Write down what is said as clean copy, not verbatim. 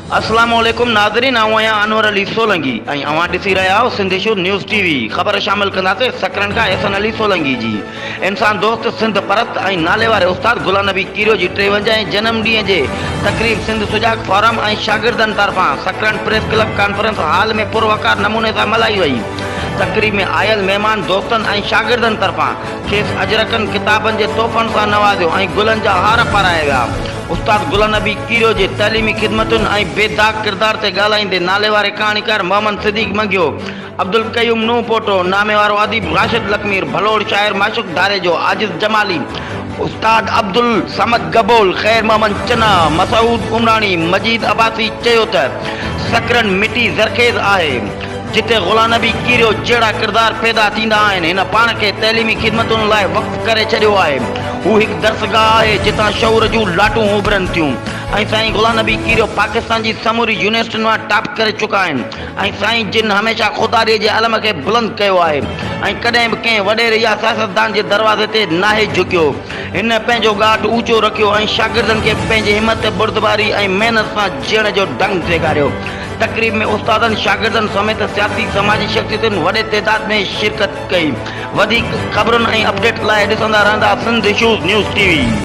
अस्सलामुअलैकुम नाज़रीन, आऊं आहियां अनवर अली सोलंकी ऐं अवां ॾिसी रहिया आहियो सिंध इशू न्यूज़ टीवी। ख़बर शामिल कंदासीं सकरन खां एहसन अली सोलंकी जी। इंसान दोस्त सिंध परस्त ऐं नाले वारे उस्ताद गुलाम नबी कीरियो जी 53 जनम ॾींहं जे तक़रीब सिंध सुजाग फोरम ऐं शागिर्दनि तरफ़ां सकरन प्रेस क्लब कॉन्फ्रेंस हॉल में पुरवकार नमूने सां मल्हाई वई। तक़रीब में आयल महिमान दोस्तनि ऐं शागिर्दनि तरफ़ां खेसि अजरकनि किताबनि जे तोहफ़नि सां नवाज़ियो ऐं गुलनि जा हार पाराया विया। उस्ताद गुलाम नबी कीरियो जे तइलीमी ख़िदमतुनि ऐं बेदाग़ किरदार ते ॻाल्हाईंदे नाले वारे कहाणीकार मोहम्मद सिद्दीक़ मंगियो, अब्दुल क़यूम नूह पोटो, नामे वारो अदीब राशिद लकमीर, भलोड़ शाइर माशुक धारेजो, आजिज़ जमाली, उस्ताद अब्दुल समद गबोल, खैर मोहम्मद चना, मसूद उमरानी, मजीद अब्बासी चयो त सकरन मिटी ज़रखेज़ आहे जिते गुलाम नबी कीरियो जहिड़ा किरदार पैदा थींदा आहिनि। हिन पाण खे तइलीमी ख़िदमतुनि लाइ वक़्फ़ु करे छॾियो आहे। हू हिकु दर्सगाह आहे जितां शऊर जूं लाटूं उभरनि थियूं ऐं साईं गुलाम नबी कीरियो पाकिस्तान जी समूरी यूनिवर्सिटियुनि मां टॉप करे चुका आहिनि ऐं साईं जिन हमेशह ख़ुदारीअ जे अलम खे बुलंद कयो आहे ऐं कॾहिं बि कंहिं वॾेरे या सियासतदान जे दरवाज़े ते नाहे झुकियो। हिन पंहिंजो ॻाठ ऊचो रखियो ऐं शागिर्दनि खे पंहिंजी हिमत, बुर्दबारी ऐं महिनत सां जीअण जो ढंग सेखारियो। तक़रीब में उस्तादनि, शागिर्दनि समेत सियासी समाजी शख़्सियतुनि वॾे तइदाद में शिरकत कई। वधीक ख़बरुनि ऐं अपडेट लाइ ॾिसंदा रहंदा सिंध इशूज़ न्यूज़ टीवी।